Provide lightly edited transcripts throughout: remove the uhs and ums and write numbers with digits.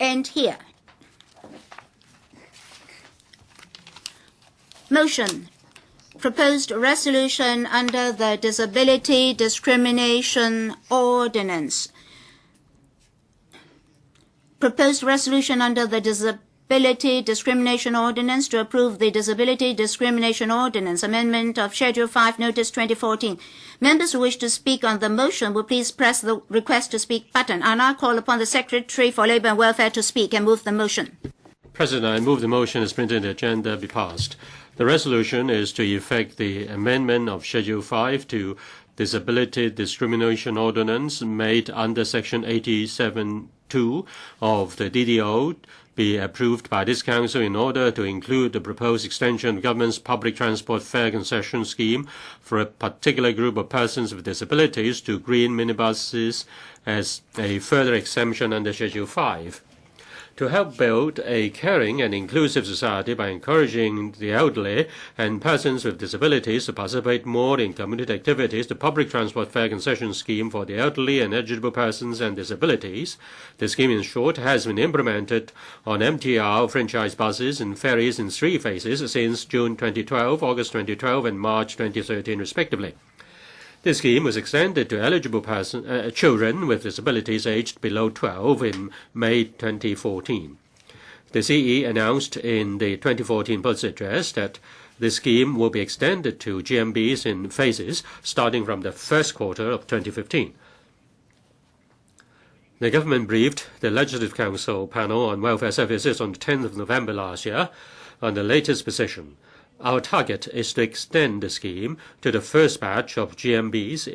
end here. Motion. Proposed resolution under the Disability Discrimination Ordinance. Proposed resolution under the Disability Discrimination Ordinance to approve the Disability Discrimination Ordinance, amendment of Schedule 5, Notice 2014. Members who wish to speak on the motion will please press the Request to Speak button. I now call upon the Secretary for Labour and Welfare to speak and move the motion. President, I move the motion as printed in the agenda be passed. The resolution is to effect the amendment of Schedule 5 to Disability Discrimination Ordinance made under Section 87(2) of the DDO be approved by this Council in order to include the proposed extension of government's public transport fare concession scheme for a particular group of persons with disabilities to green minibuses as a further exemption under Schedule 5. To help build a caring and inclusive society by encouraging the elderly and persons with disabilities to participate more in community activities, the public transport fare concession scheme for the elderly and eligible persons and disabilities, the scheme in short, has been implemented on MTR franchise buses and ferries in 3 phases since June 2012, August 2012 and March 2013 respectively. This scheme was extended to eligible children with disabilities aged below 12 in May 2014. The CE announced in the 2014 Budget Address that the scheme will be extended to GMBs in phases starting from the first quarter of 2015. The government briefed the Legislative Council panel on welfare services on the 10th of November last year on the latest position. Our target is to extend the scheme to the first batch of GMBs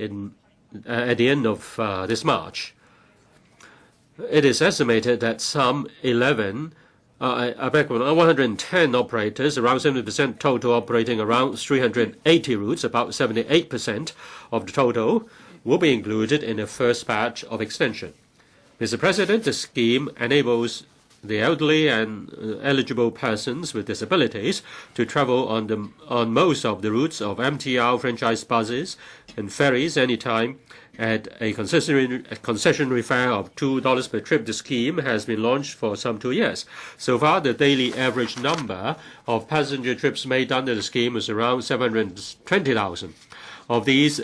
at the end of this March. It is estimated that some 110 operators, around 70% total, operating around 380 routes, about 78% of the total, will be included in the first batch of extension. Mr. President, the scheme enables the elderly and eligible persons with disabilities to travel on most of the routes of MTR franchise buses and ferries anytime at a concessionary fare of $2 per trip. The scheme has been launched for some 2 years. So far, the daily average number of passenger trips made under the scheme is around 720,000. Of these,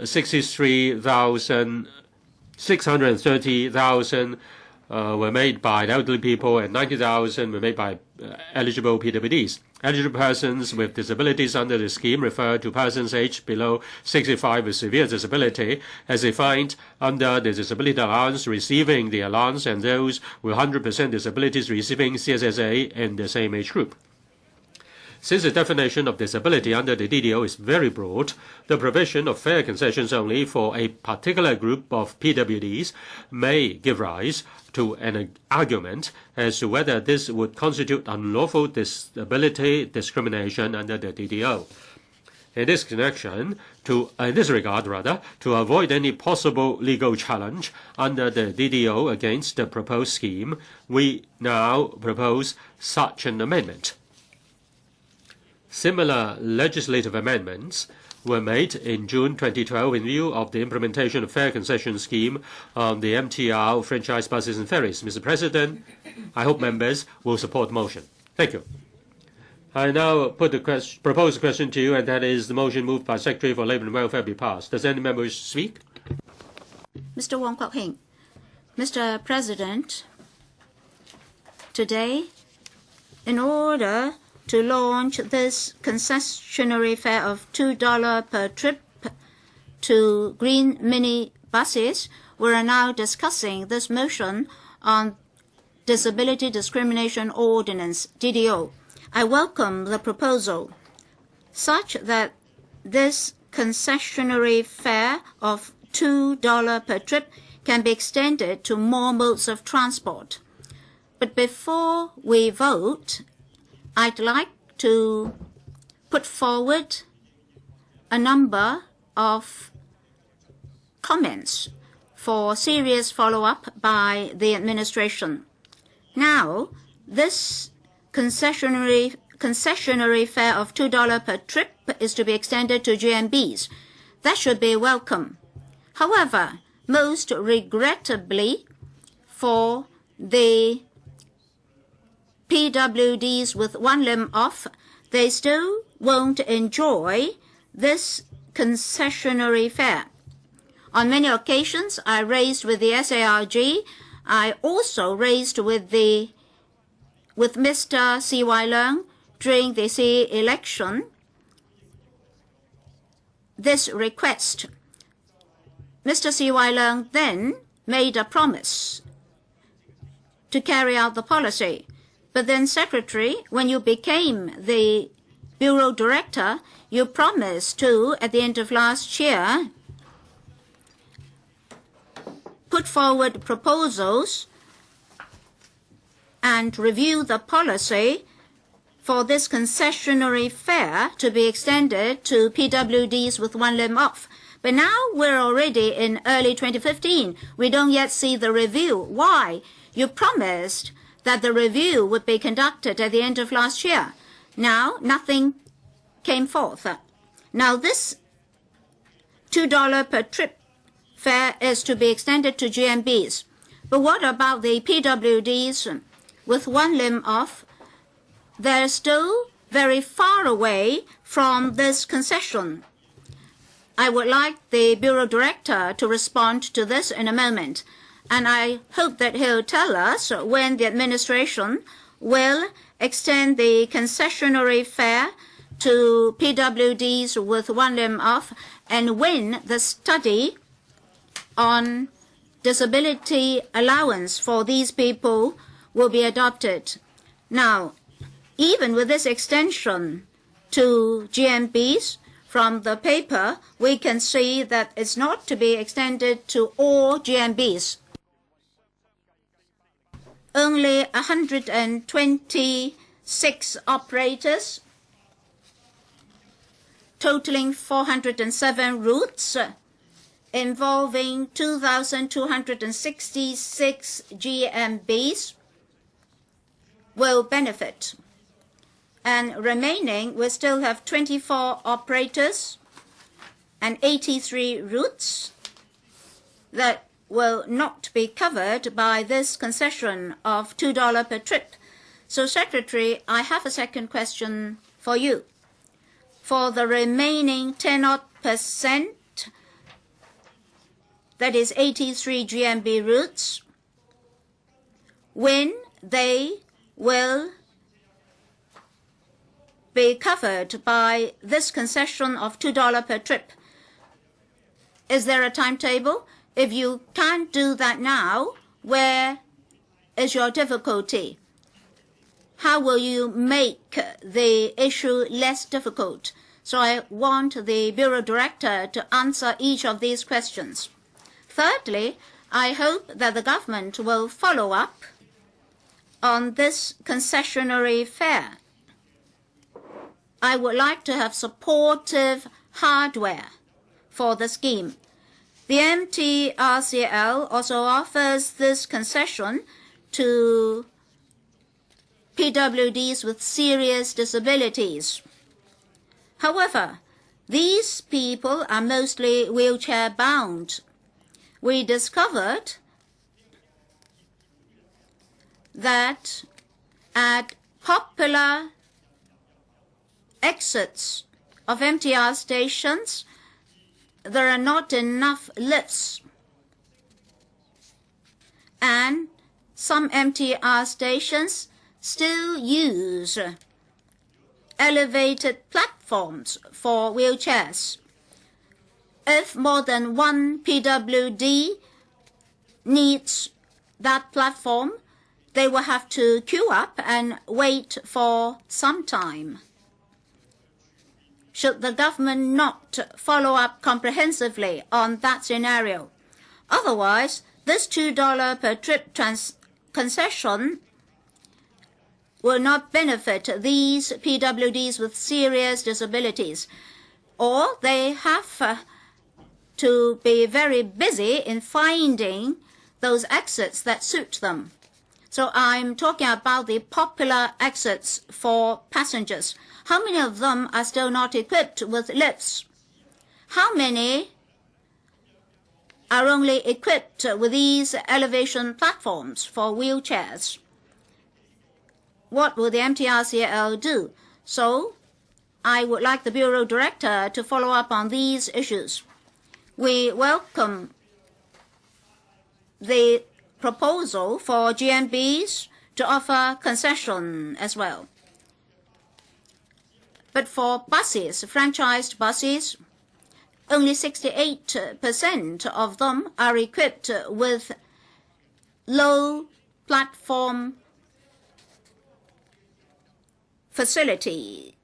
630,000 were made by elderly people and 90,000 were made by eligible PWDs. Eligible persons with disabilities under the scheme refer to persons aged below 65 with severe disability as defined under the Disability Allowance receiving the allowance and those with 100% disabilities receiving CSSA in the same age group. Since the definition of disability under the DDO is very broad, the provision of fare concessions only for a particular group of PWDs may give rise to an argument as to whether this would constitute unlawful disability discrimination under the DDO. In this regard, to avoid any possible legal challenge under the DDO against the proposed scheme, we now propose such an amendment. Similar legislative amendments were made in June 2012 in view of the implementation of fare concession scheme on the MTR franchise buses and ferries. Mr. President, I hope members will support the motion. Thank you. I now put the proposed question to you, and that is the motion moved by Secretary for Labour and Welfare be passed. Does any member wish to speak? Mr. Wong Kwok Hing. Mr. President, today, in order to launch this concessionary fare of $2 per trip to green mini buses, we are now discussing this motion on Disability Discrimination Ordinance, DDO. I welcome the proposal such that this concessionary fare of $2 per trip can be extended to more modes of transport. But before we vote, I'd like to put forward a number of comments for serious follow-up by the administration. Now, this concessionary fare of $2 per trip is to be extended to GMBs. That should be welcome. However, most regrettably, for the PWDs with one limb off, they still won't enjoy this concessionary fare. On many occasions, I raised with the SARG. I also raised with Mr. C.Y. Leung during the CA election this request. Mr. C.Y. Leung then made a promise to carry out the policy. But then, Secretary, when you became the Bureau Director, you promised to, at the end of last year, put forward proposals and review the policy for this concessionary fare to be extended to PWDs with one limb off. But now we're already in early 2015. We don't yet see the review. Why? You promised that the review would be conducted at the end of last year. Now, nothing came forth. Now, this $2 per trip fare is to be extended to GMBs. But what about the PWDs with one limb off? They're still very far away from this concession. I would like the Bureau Director to respond to this in a moment. And I hope that he'll tell us when the administration will extend the concessionary fare to PWDs with one limb off, and when the study on disability allowance for these people will be adopted. Now, even with this extension to GMBs, from the paper, we can see that it's not to be extended to all GMBs. Only 126 operators, totaling 407 routes, involving 2,266 GMBs, will benefit. And remaining, we still have 24 operators and 83 routes that will not be covered by this concession of $2 per trip. So, Secretary, I have a second question for you. For the remaining 10% that is 83 GMB routes, when they will be covered by this concession of $2 per trip. Is there a timetable? If you can't do that now, where is your difficulty? How will you make the issue less difficult? So I want the Bureau Director to answer each of these questions. Thirdly, I hope that the government will follow up on this concessionary fare. I would like to have supportive hardware for the scheme. The MTRCL also offers this concession to PWDs with serious disabilities. However, these people are mostly wheelchair-bound. We discovered that at popular exits of MTR stations, there are not enough lifts. And some MTR stations still use elevated platforms for wheelchairs. If more than one PWD needs that platform, they will have to queue up and wait for some time. Should the government not follow up comprehensively on that scenario? Otherwise, this $2 per trip concession will not benefit these PWDs with serious disabilities, or they have to be very busy in finding those exits that suit them. So I'm talking about the popular exits for passengers. How many of them are still not equipped with lifts? How many are only equipped with these elevation platforms for wheelchairs? what will the MTRCL do? So I would like the Bureau Director to follow up on these issues. We welcome the proposal for GMBs to offer concession as well. But for buses, franchised buses, only 68% of them are equipped with low platform facility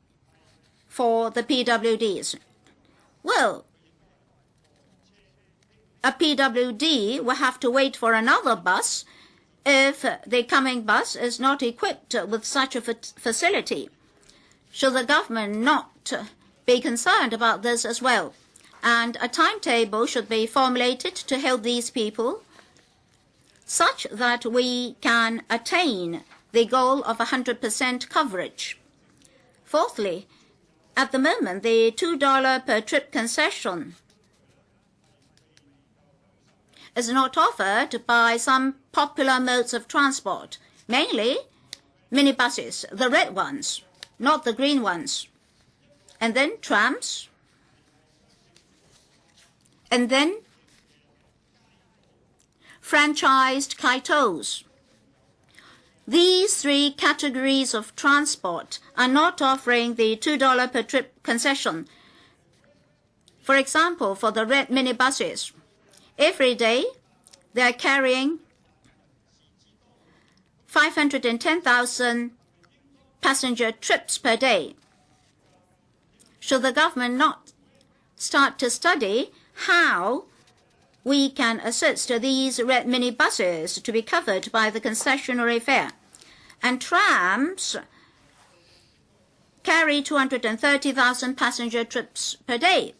for the PWDs. Well, a PWD will have to wait for another bus if the coming bus is not equipped with such a facility. Should the government not be concerned about this as well? And a timetable should be formulated to help these people such that we can attain the goal of 100% coverage. Fourthly, at the moment, the $2 per trip concession is not offered by some popular modes of transport, mainly minibuses, the red ones, not the green ones, and then trams, and then franchised kaitos. These three categories of transport are not offering the $2 per trip concession. For example, for the red minibuses, every day they are carrying 510,000 passenger trips per day. Should the government not start to study how we can assist these red minibuses to be covered by the concessionary fare? And trams carry 230,000 passenger trips per day,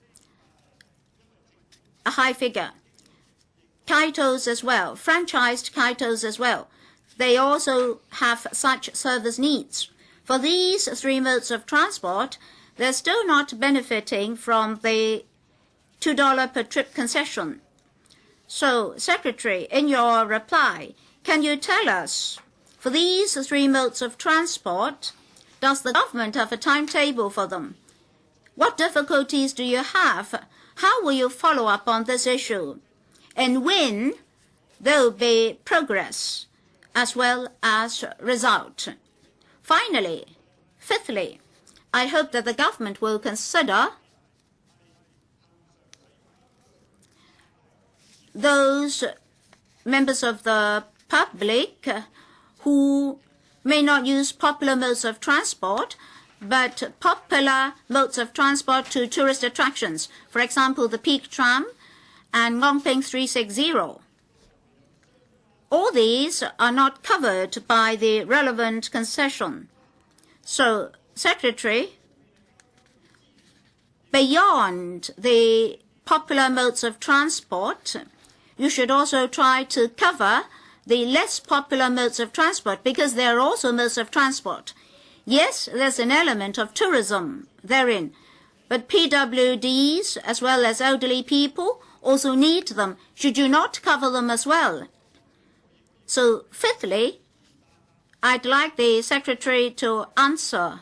a high figure. Kaitos as well, franchised kaitos as well. They also have such service needs. For these three modes of transport, they're still not benefiting from the $2 per trip concession. So, Secretary, in your reply, can you tell us, for these three modes of transport, does the government have a timetable for them? What difficulties do you have? How will you follow up on this issue? And when there will be progress as well as result? Finally, fifthly, I hope that the government will consider those members of the public who may not use popular modes of transport, but popular modes of transport to tourist attractions. For example, the Peak Tram and Ngongping 360. All these are not covered by the relevant concession. So, Secretary, beyond the popular modes of transport, you should also try to cover the less popular modes of transport, because they are also modes of transport. Yes, there's an element of tourism therein, but PWDs as well as elderly people also need them. Should you not cover them as well? So, fifthly, I'd like the Secretary to answer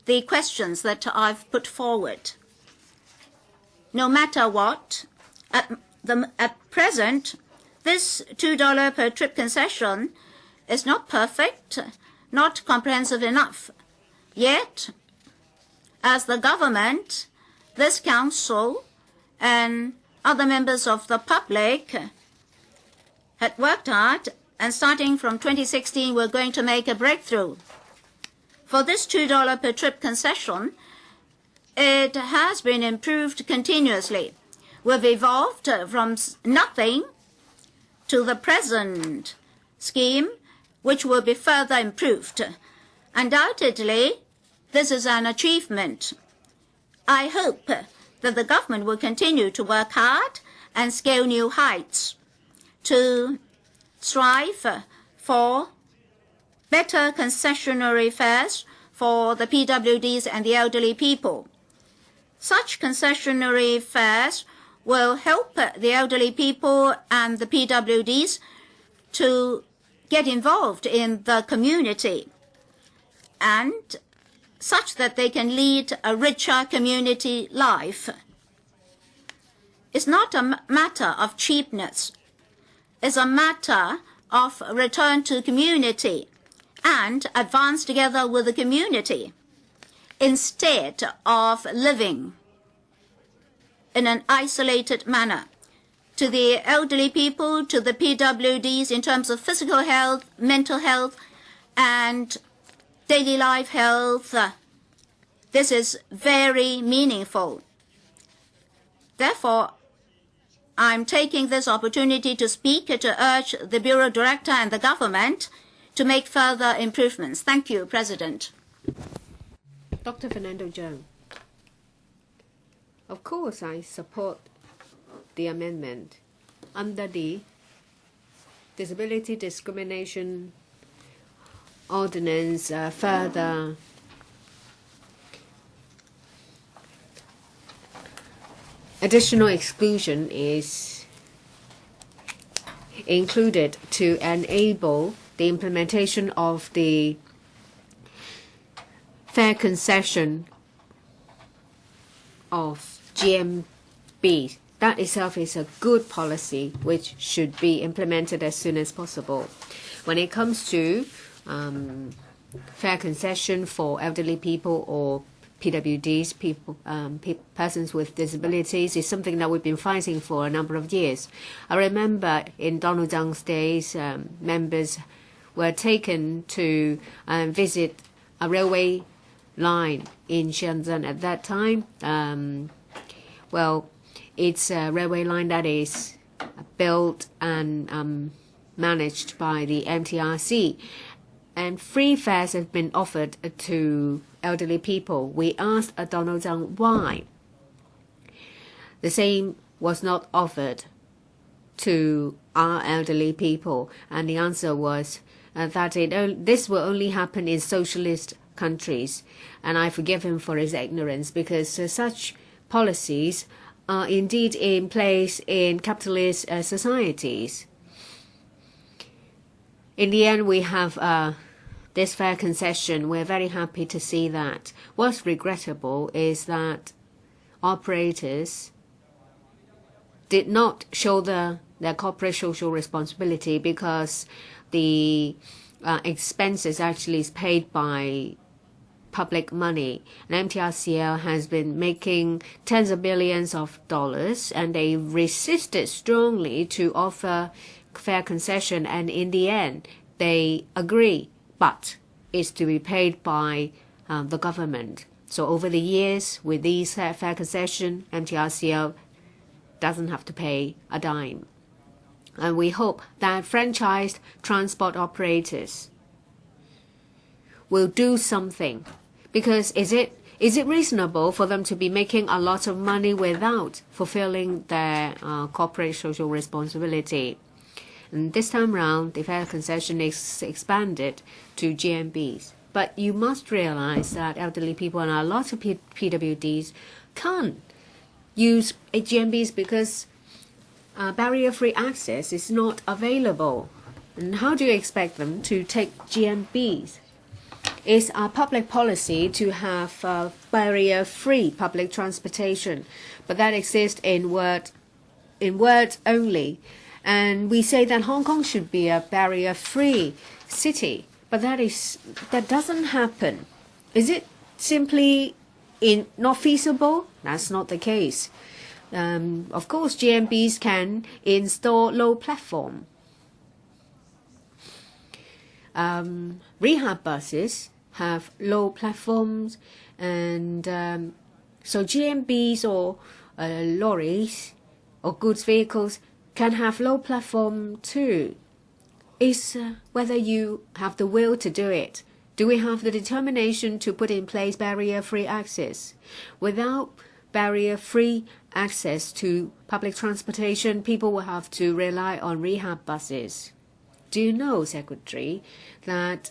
the questions that I've put forward. No matter what, at present, this $2 per trip concession is not perfect, not comprehensive enough. Yet, as the government, this council, and other members of the public had worked hard, and starting from 2016, we're going to make a breakthrough. For this $2 per trip concession, it has been improved continuously. We've evolved from nothing to the present scheme, which will be further improved. Undoubtedly, this is an achievement. I hope that the government will continue to work hard and scale new heights to strive for better concessionary fares for the PWDs and the elderly people. Such concessionary fares will help the elderly people and the PWDs to get involved in the community and such that they can lead a richer community life. It's not a matter of cheapness. It's a matter of return to community and advance together with the community instead of living in an isolated manner. To the elderly people, to the PWDs in terms of physical health, mental health, and daily life health, this is very meaningful. Therefore, I'm taking this opportunity to speak to urge the Bureau Director and the government to make further improvements. Thank you, President. Dr. Fernando Zhang. Of course, I support the amendment under the Disability Discrimination Ordinance. Further additional exclusion is included to enable the implementation of the fair concession of GMB. That itself is a good policy which should be implemented as soon as possible. When it comes to fair concession for elderly people or PWDs, persons with disabilities, is something that we've been fighting for a number of years. I remember in Donald Tsang's days, members were taken to visit a railway line in Shenzhen at that time. Well, it's a railway line that is built and managed by the MTRC. And free fares have been offered to elderly people. We asked Donald Tsang why the same was not offered to our elderly people. And the answer was that this will only happen in socialist countries. And I forgive him for his ignorance, because such policies are indeed in place in capitalist societies. In the end, we have this fair concession. We're very happy to see that. What's regrettable is that operators did not shoulder their corporate social responsibility, because the expenses actually is paid by public money. And MTRCL has been making tens of billions of dollars, and they resisted strongly to offer fair concession, and in the end they agree, but it's to be paid by the government. So over the years, with these fair concession, MTRCL doesn't have to pay a dime. And we hope that franchised transport operators will do something, because is it reasonable for them to be making a lot of money without fulfilling their corporate social responsibility? And this time round, the fair concession is expanded to GMBs. But you must realize that elderly people and a lot of PWDs can't use GMBs because barrier-free access is not available. And how do you expect them to take GMBs? It's our public policy to have barrier-free public transportation, but that exists in words only. And we say that Hong Kong should be a barrier-free city, but that doesn't happen. Is it simply not feasible? That's not the case. Of course, GMBs can install low platform. Rehab buses have low platforms, and so GMBs or lorries or goods vehicles can have low platform too. It's whether you have the will to do it. Do we have the determination to put in place barrier-free access? Without barrier-free access to public transportation, people will have to rely on rehab buses. Do you know, Secretary, that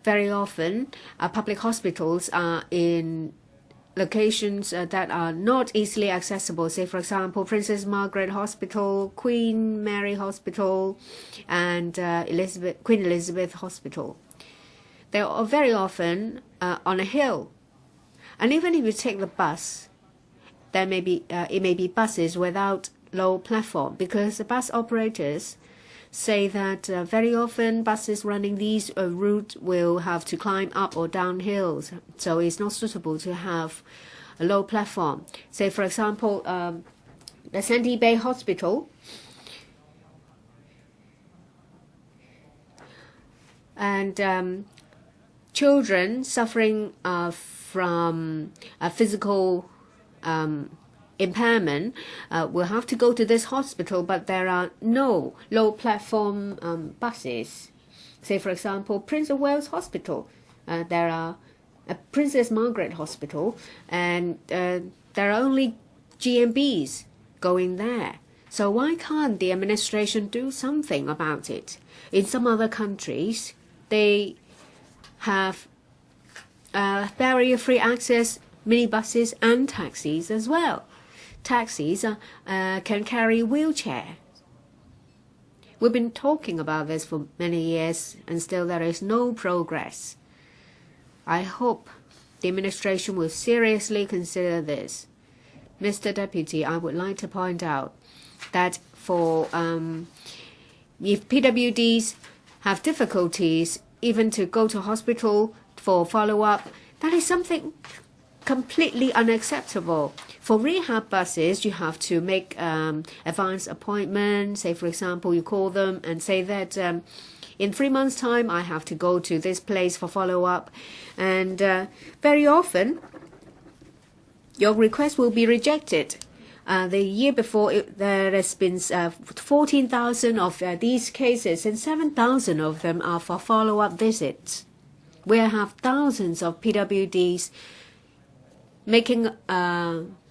very often public hospitals are in locations that are not easily accessible. Say, for example, Princess Margaret Hospital, Queen Mary Hospital, and Queen Elizabeth Hospital. They are very often on a hill. And even if you take the bus, there may be it may be buses without low platform, because the bus operators say that very often buses running these routes will have to climb up or down hills, so it's not suitable to have a low platform. Say, for example, the Sandy Bay Hospital, and children suffering from a physical impairment will have to go to this hospital, but there are no low platform buses. Say, for example, Prince of Wales Hospital, there are a Princess Margaret Hospital, and there are only GMBs going there. So why can't the administration do something about it? In some other countries, they have barrier-free access minibuses and taxis as well. Taxis can carry wheelchair. We've been talking about this for many years, and still there is no progress. I hope the administration will seriously consider this. Mr. Deputy, I would like to point out that for if PWDs have difficulties even to go to hospital for follow-up, that is something completely unacceptable. For rehab buses, you have to make advance appointments. Say, for example, you call them and say that in 3 months' time, I have to go to this place for follow-up. And very often, your request will be rejected. The year before, there has been 14,000 of these cases, and 7,000 of them are for follow-up visits. We have thousands of PWDs making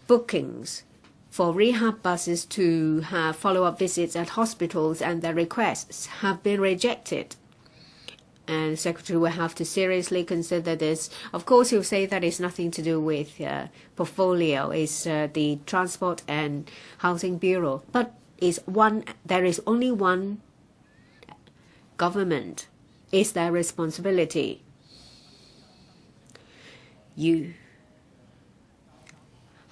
bookings for rehab buses to have follow-up visits at hospitals, and their requests have been rejected. And the Secretary will have to seriously consider this. Of course, he'll say that it's nothing to do with portfolio. It's the Transport and Housing Bureau. But there is only one government. It's their responsibility. You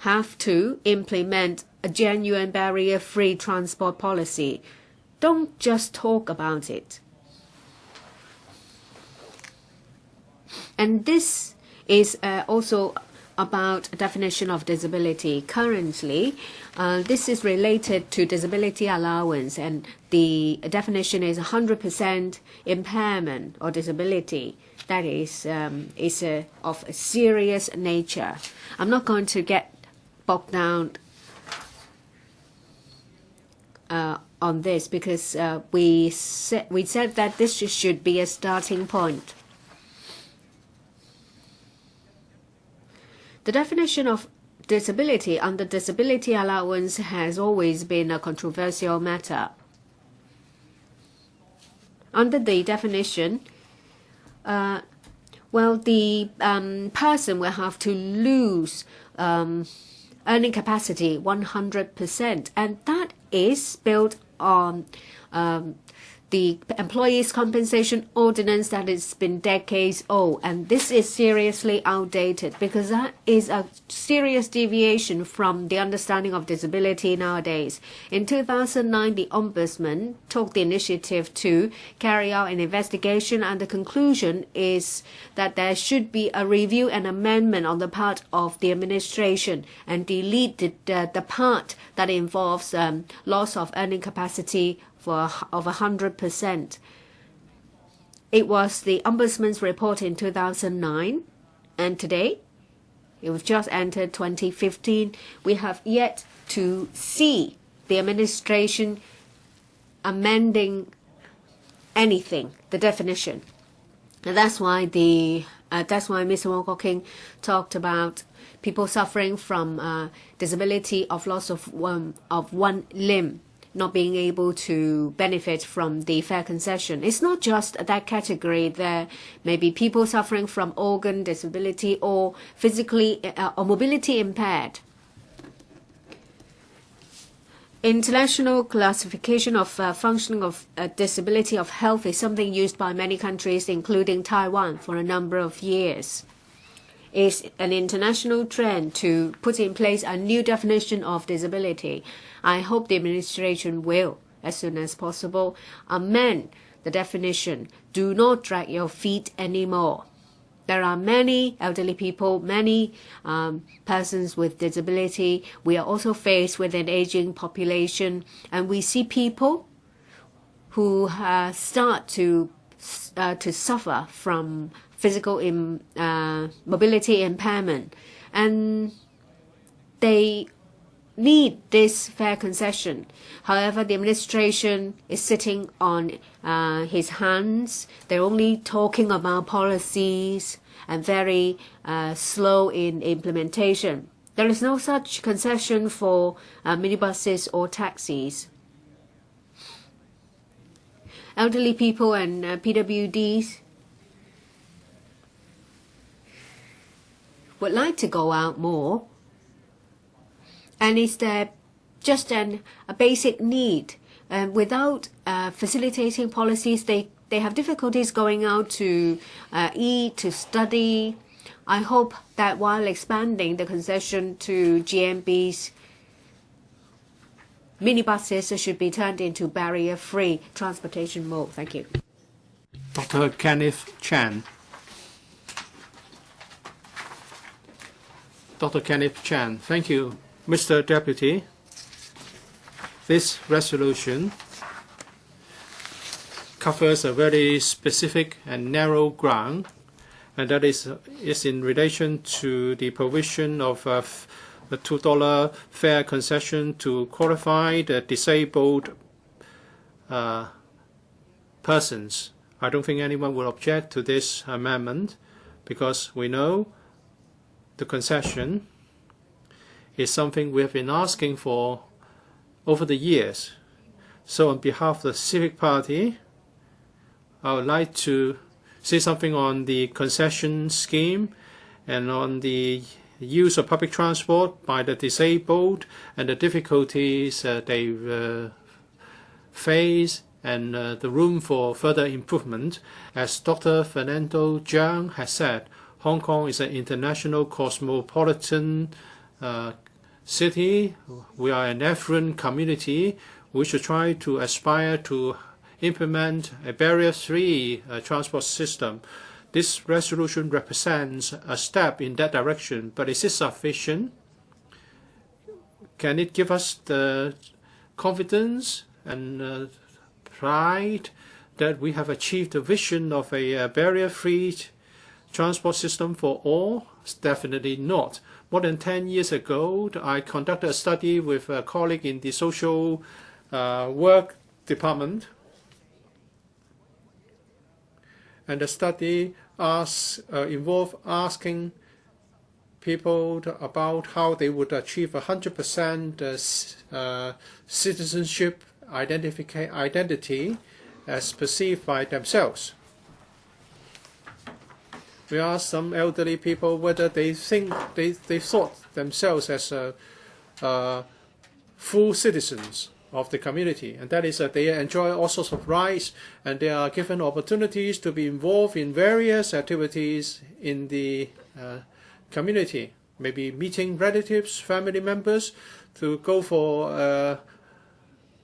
have to implement a genuine barrier-free transport policy. Don't just talk about it. And this is also about definition of disability. Currently, this is related to disability allowance, and the definition is 100% impairment or disability. That is of a serious nature. I'm not going to get bogged down on this, because we said that this should be a starting point. The definition of disability under disability allowance has always been a controversial matter. Under the definition, the person will have to lose earning capacity 100%, and that is built on the Employees' Compensation Ordinance that has been decades old, and this is seriously outdated, because that is a serious deviation from the understanding of disability nowadays. In 2009, the Ombudsman took the initiative to carry out an investigation, and the conclusion is that there should be a review and amendment on the part of the administration, and delete the part that involves loss of earning capacity of 100%. It was the Ombudsman's report in 2009, and today, we've just entered 2015, we have yet to see the administration amending anything, the definition. And that's why Mr. Wong Kok King talked about people suffering from disability of loss of one limb. not being able to benefit from the fare concession. It's not just that category. There may be people suffering from organ disability or physically or mobility impaired. International classification of functioning of disability of health is something used by many countries, including Taiwan, for a number of years. It's an international trend to put in place a new definition of disability. I hope the administration will, as soon as possible, amend the definition. Do not drag your feet anymore. There are many elderly people, many persons with disability. We are also faced with an aging population, and we see people who start to suffer from physical mobility impairment, and they need this fare concession. However, the administration is sitting on his hands. They're only talking about policies and very slow in implementation. There is no such concession for minibuses or taxis. Elderly people and PWDs would like to go out more, and it's just a basic need. Without facilitating policies, they have difficulties going out to eat, to study. I hope that while expanding the concession to GMBs, minibuses should be turned into barrier-free transportation mode. Thank you. Dr. Kenneth Chan. Dr. Kenneth Chan. Thank you, Mr. Deputy. This resolution covers a very specific and narrow ground, and that is in relation to the provision of the $2 fare concession to qualified disabled persons. I don't think anyone will object to this amendment, because we know the concession is something we have been asking for over the years. So on behalf of the Civic Party, I would like to say something on the concession scheme and on the use of public transport by the disabled and the difficulties they face, and the room for further improvement. As Dr. Fernando Zhang has said, Hong Kong is an international cosmopolitan city. We are an affluent community. We should try to aspire to implement a barrier-free transport system. This resolution represents a step in that direction, but is it sufficient? Can it give us the confidence and pride that we have achieved the vision of a barrier-free transport system for all? Definitely not. More than 10 years ago, I conducted a study with a colleague in the social work department, and the study involved asking people about how they would achieve 100% citizenship identity as perceived by themselves. We asked some elderly people whether they thought themselves as full citizens of the community, and that is that they enjoy all sorts of rights and they are given opportunities to be involved in various activities in the community, maybe meeting relatives, family members, to go for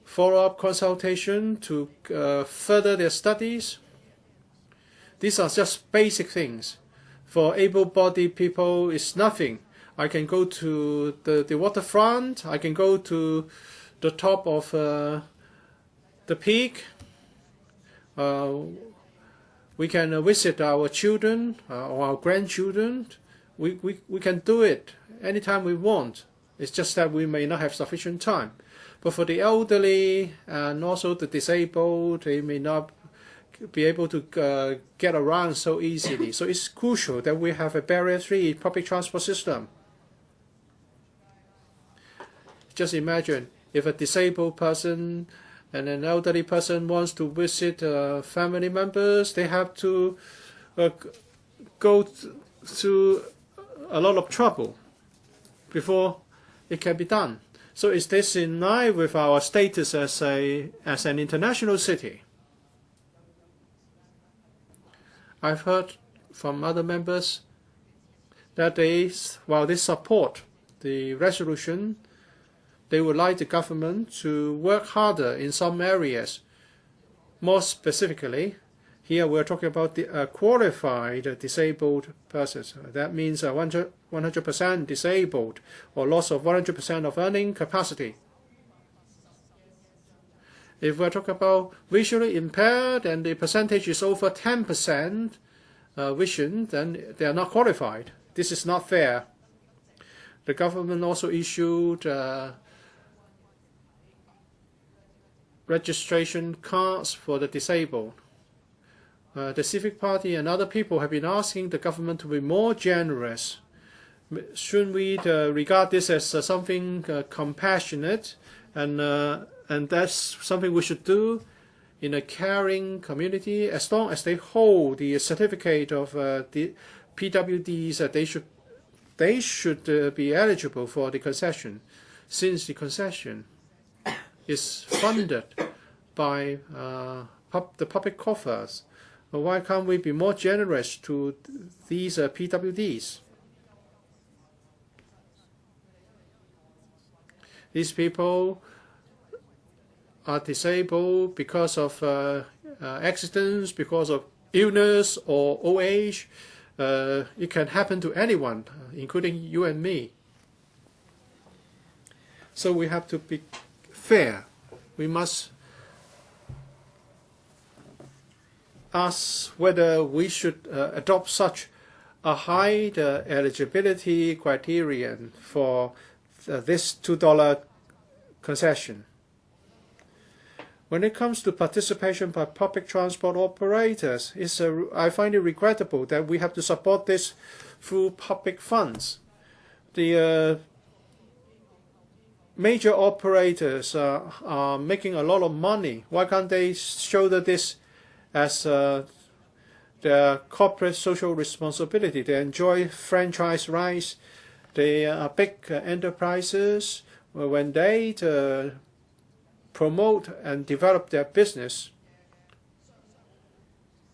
follow-up consultation, to further their studies. These are just basic things. For able-bodied people, it's nothing. I can go to the waterfront, I can go to the top of the peak. We can visit our children or our grandchildren. We can do it anytime we want. It's just that we may not have sufficient time. But for the elderly and also the disabled, they may not be able to get around so easily. So it's crucial that we have a barrier-free public transport system. Just imagine if a disabled person and an elderly person wants to visit family members, they have to go through a lot of trouble before it can be done. So is this in line with our status as an international city? I've heard from other members that while they support the resolution, they would like the government to work harder in some areas. More specifically, here we're talking about the qualified disabled persons. That means 100% disabled or loss of 100% of earning capacity. If we're talking about visually impaired and the percentage is over 10% vision, then they are not qualified. This is not fair. The government also issued registration cards for the disabled. The Civic Party and other people have been asking the government to be more generous. Shouldn't we regard this as something compassionate, and that's something we should do in a caring community? As long as they hold the certificate of the PWDs, they should be eligible for the concession, since the concession is funded by the public coffers. Why can't we be more generous to these PWDs? These people are disabled because of accidents, because of illness or old age. It can happen to anyone, including you and me. So we have to be fair. We must ask whether we should adopt such a high eligibility criterion for this $2 concession. When it comes to participation by public transport operators, I find it regrettable that we have to support this through public funds. The major operators are making a lot of money. Why can't they shoulder this as their corporate social responsibility? They enjoy franchise rights. They are big enterprises. When they promote and develop their business,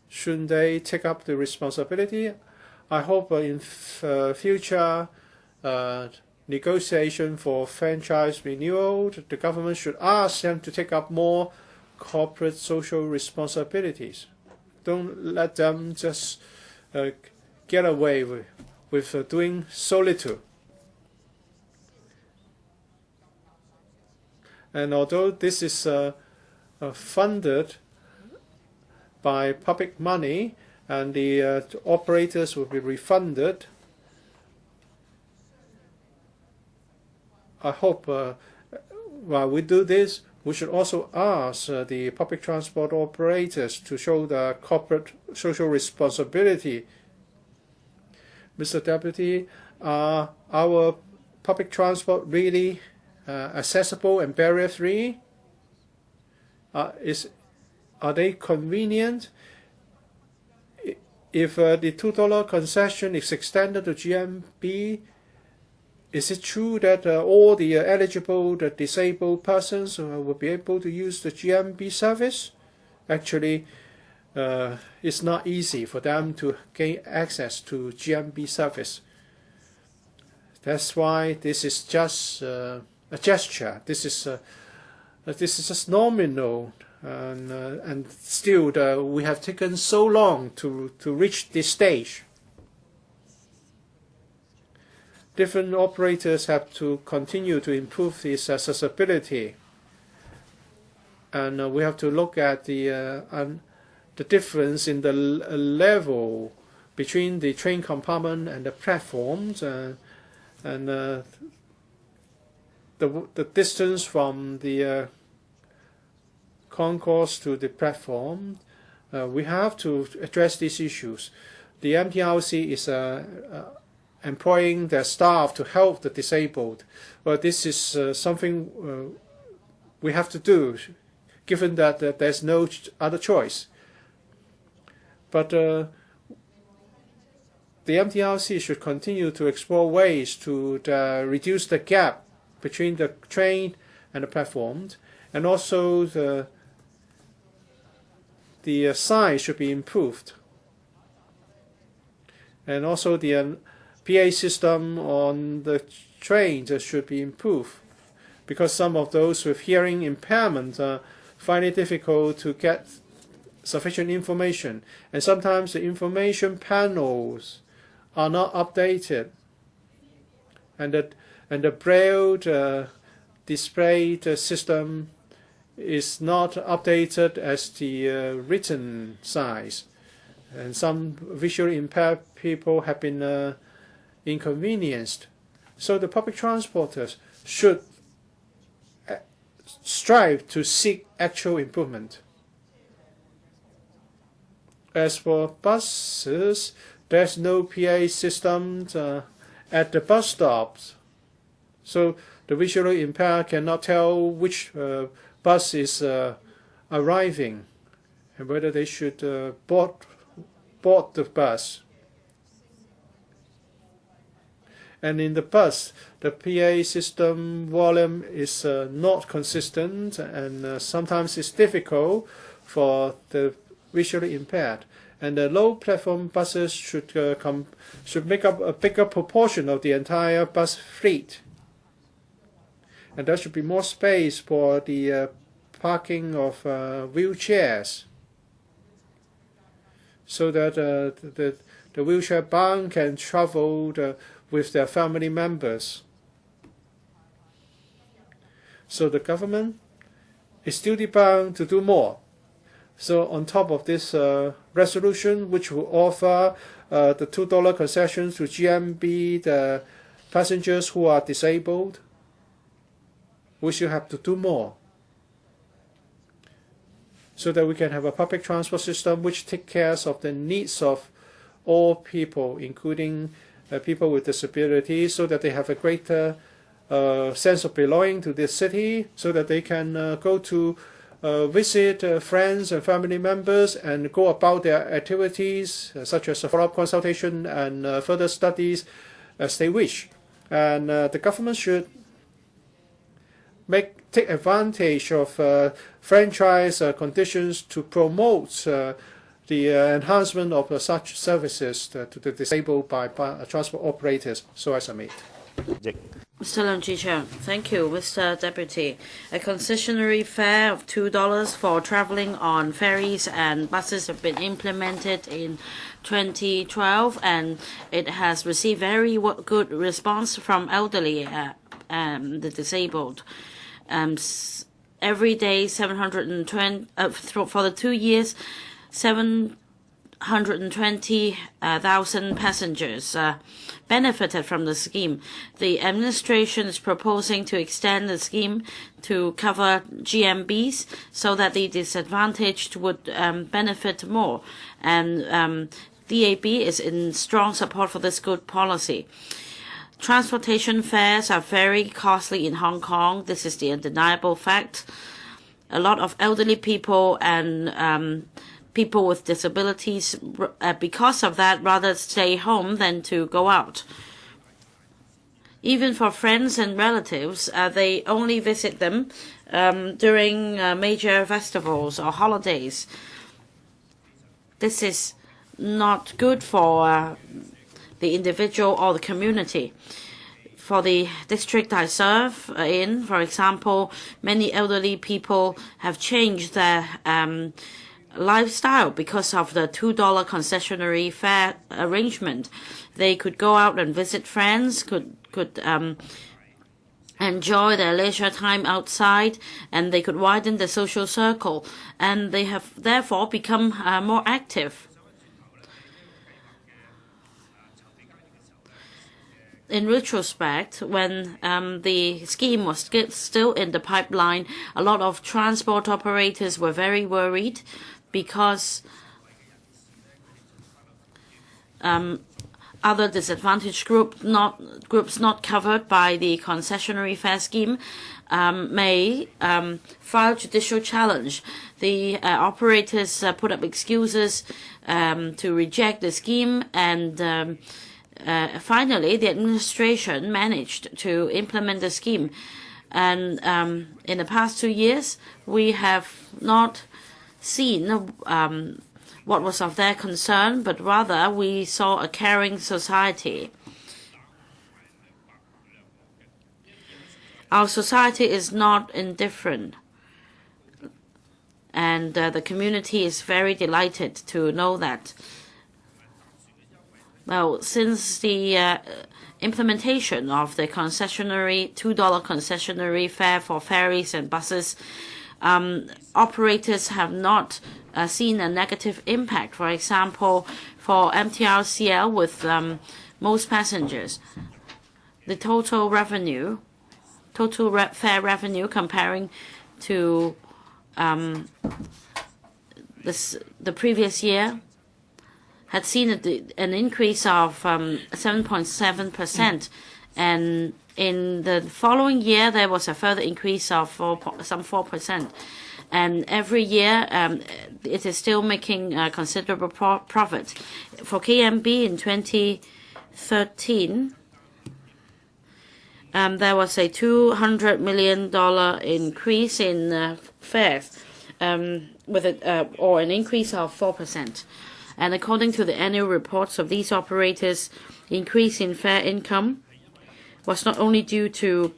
shouldn't they take up the responsibility? I hope in future negotiation for franchise renewal, the government should ask them to take up more corporate social responsibilities. Don't let them just get away with doing so little. And although this is funded by public money and the operators will be refunded, I hope while we do this, we should also ask the public transport operators to show the corporate social responsibility. Mr. Deputy, are our public transport really accessible and barrier-free? Are they convenient? If the $2 concession is extended to GMB, is it true that all the eligible disabled persons will be able to use the GMB service? Actually, it's not easy for them to gain access to GMB service. That's why this is just a gesture. This is just nominal, and still we have taken so long to reach this stage. Different operators have to continue to improve this accessibility, and we have to look at the difference in the level between the train compartment and the platforms, and the distance from the concourse to the platform. We have to address these issues. The MTRC is employing their staff to help the disabled, but this is something we have to do, given that there's no other choice. But the MTRC should continue to explore ways to reduce the gap between the train and the platform, and also the size should be improved, and also the PA system on the trains should be improved, because some of those with hearing impairment find it difficult to get sufficient information, and sometimes the information panels are not updated, and the braille displayed system is not updated as the written size, and some visually impaired people have been inconvenienced. So the public transporters should strive to seek actual improvement. As for buses, there's no PA system at the bus stops, so the visually impaired cannot tell which bus is arriving and whether they should board the bus. And in the bus, the PA system volume is not consistent, and sometimes it's difficult for the visually impaired. And the low platform buses should make up a bigger proportion of the entire bus fleet. And there should be more space for the parking of wheelchairs, so that the wheelchair bound can travel with their family members. So the government is duty bound to do more. So on top of this resolution, which will offer the $2 concessions to GMB, the passengers who are disabled, we should have to do more, so that we can have a public transport system which takes care of the needs of all people, including people with disabilities, so that they have a greater sense of belonging to this city, so that they can go to visit friends and family members and go about their activities, such as follow-up consultation and further studies, as they wish. And the government should take advantage of franchise conditions to promote the enhancement of such services to the disabled by transport operators. So I submit. Mr. Leung Chi-Cheong, thank you, Mr. Deputy. A concessionary fare of $2 for traveling on ferries and buses have been implemented in 2012, and it has received very good response from elderly the disabled. Every day, 720 for the 2 years, 720,000 passengers benefited from the scheme. The administration is proposing to extend the scheme to cover GMBs so that the disadvantaged would benefit more. And DAB is in strong support for this good policy. Transportation fares are very costly in Hong Kong. This is the undeniable fact. A lot of elderly people and people with disabilities, because of that, rather stay home than to go out. Even for friends and relatives, they only visit them during major festivals or holidays. This is not good for the individual or the community. For the district I serve in, for example, many elderly people have changed their lifestyle because of the $2 concessionary fare arrangement. They could go out and visit friends, could enjoy their leisure time outside, and they could widen the social circle, and they have therefore become more active. In retrospect, when the scheme was still in the pipeline, a lot of transport operators were very worried because other disadvantaged groups not covered by the concessionary fare scheme may file judicial challenge. The operators put up excuses to reject the scheme, and finally the administration managed to implement the scheme. And in the past 2 years, we have not seen what was of their concern, but rather we saw a caring society. Our society is not indifferent, and the community is very delighted to know that. Well, since the implementation of the concessionary $2 concessionary fare for ferries and buses, operators have not seen a negative impact. For example, for MTRCL with most passengers, the total fare revenue comparing to the previous year had seen an increase of 7.7%, and in the following year there was a further increase of some 4%. And every year it is still making considerable profit. For KMB in 2013, there was a $200 million increase in fares, or an increase of 4%. And according to the annual reports of these operators, the increase in fare income was not only due to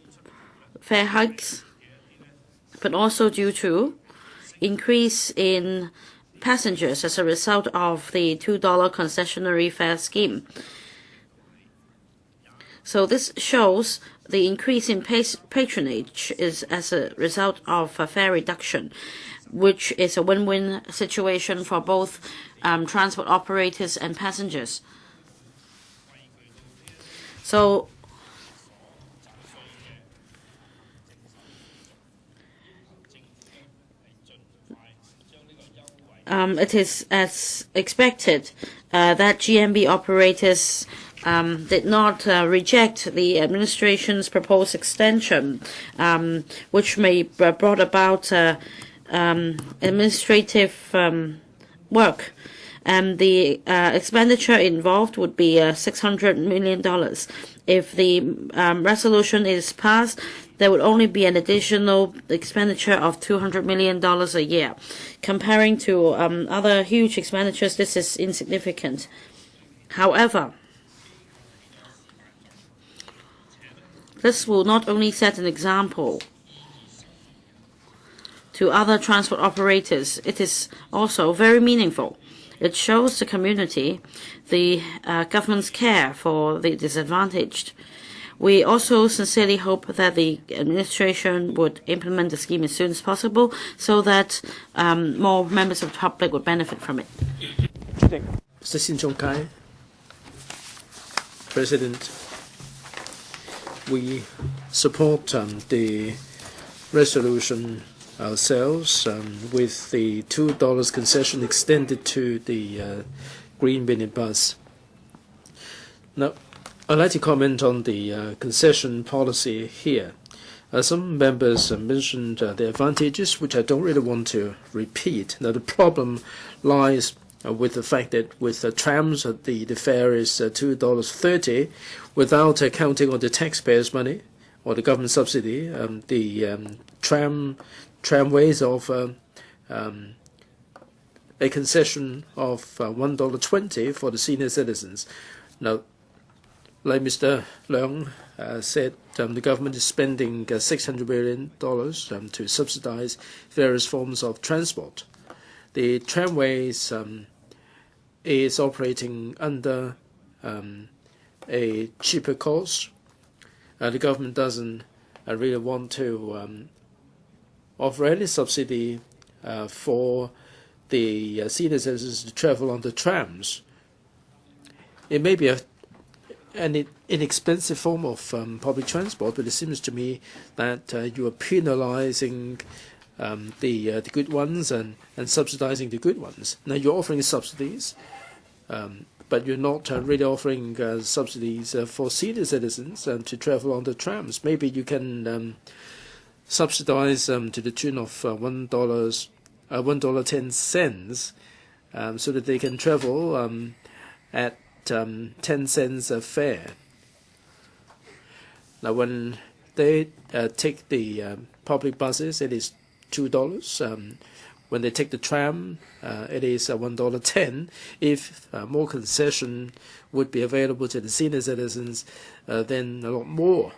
fare hikes, but also due to increase in passengers as a result of the $2 concessionary fare scheme. So this shows the increase in patronage is as a result of a fare reduction, which is a win-win situation for both transport operators and passengers. So it is as expected that GMB operators did not reject the administration's proposed extension, which may brought about administrative work. And the expenditure involved would be $600 million. If the resolution is passed, there would only be an additional expenditure of $200 million a year. Comparing to other huge expenditures, this is insignificant. However, this will not only set an example to other transport operators, it is also very meaningful. It shows the community the government's care for the disadvantaged. We also sincerely hope that the administration would implement the scheme as soon as possible so that more members of the public would benefit from it. Mr. Sin Chung Kai, President, we support the resolution ourselves with the $2 concession extended to the green minibus. Now, I'd like to comment on the concession policy here. Some members mentioned the advantages, which I don't really want to repeat. Now, the problem lies with the fact that with the trams, the fare is $2.30 without accounting on the taxpayers' money or the government subsidy. The tramways of a concession of $1.20 for the senior citizens. Now, like Mr. Leung said, the government is spending $600 million to subsidize various forms of transport. The tramways is operating under a cheaper cost. The government doesn't really want to offer any subsidy for the senior citizens to travel on the trams. It may be an inexpensive form of public transport, but it seems to me that you are penalizing the good ones and subsidizing the good ones. Now, you're offering subsidies but you're not really offering subsidies for senior citizens to travel on the trams. Maybe you can subsidize to the tune of $1.10, so that they can travel at 10 cents a fare. Now, when they take the public buses, it is $2. When they take the tram, it is $1.10. If more concession would be available to the senior citizens, then a lot more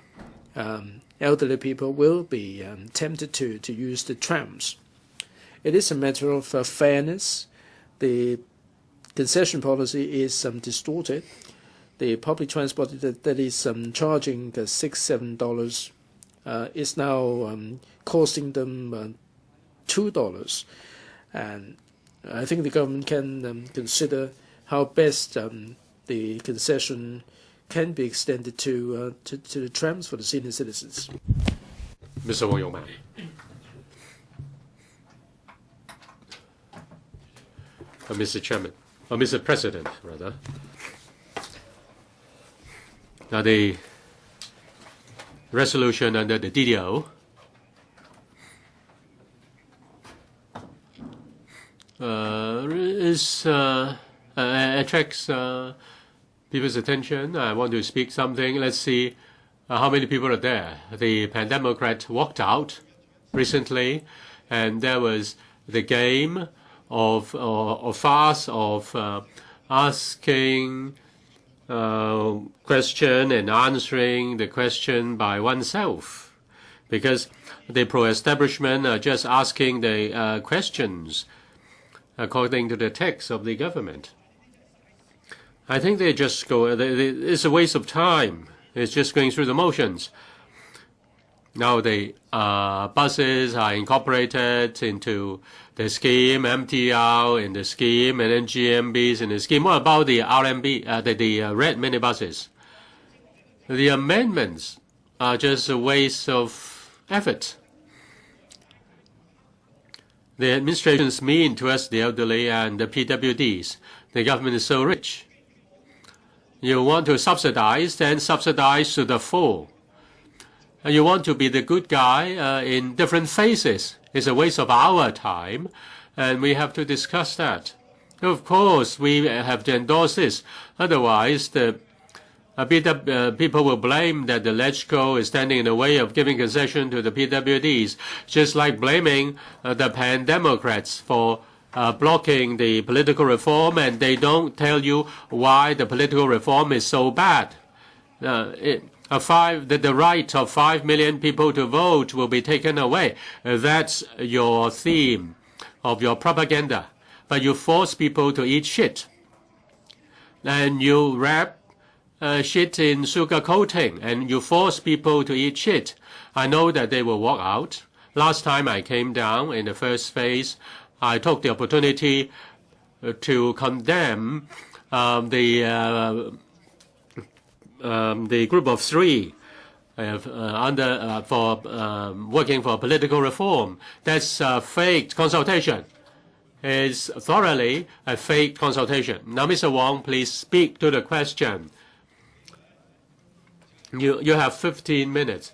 elderly people will be tempted to use the trams. It is a matter of fairness. The concession policy is distorted. The public transport that is charging $6-7 is now costing them $2, and I think the government can consider how best the concession can be extended to the trams for the senior citizens. Mr. Wong Yong-man. Mr. Chairman, or Mr. President, rather. Now, the resolution under the DDO attracts people's attention. I want to speak something. Let's see how many people are there. The Pandemocrat walked out recently, and there was the game of farce of asking question and answering the question by oneself, because the pro-establishment are just asking the questions according to the text of the government. I think they just go, it's a waste of time. It's just going through the motions. Now the buses are incorporated into the scheme, MTR in the scheme, and then GMBs in the scheme. What about the RMB, the red minibuses? The amendments are just a waste of effort. The administration is mean towards the elderly and the PWDs. The government is so rich. You want to subsidize, then subsidize to the full. And you want to be the good guy in different phases. It's a waste of our time, and we have to discuss that. Of course, we have to endorse this. Otherwise, the people will blame that the LegCo is standing in the way of giving concession to the PWDs, just like blaming the Pan-Democrats for blocking the political reform, and they don't tell you why the political reform is so bad. The right of 5 million people to vote will be taken away. That's your theme of your propaganda. But you force people to eat shit. And you wrap shit in sugar coating, and you force people to eat shit. I know that they will walk out. Last time I came down in the first phase, I took the opportunity to condemn the group of three for working for political reform. That's a fake consultation. It's thoroughly a fake consultation. Now, Mr. Wong, please speak to the question. You have 15 minutes.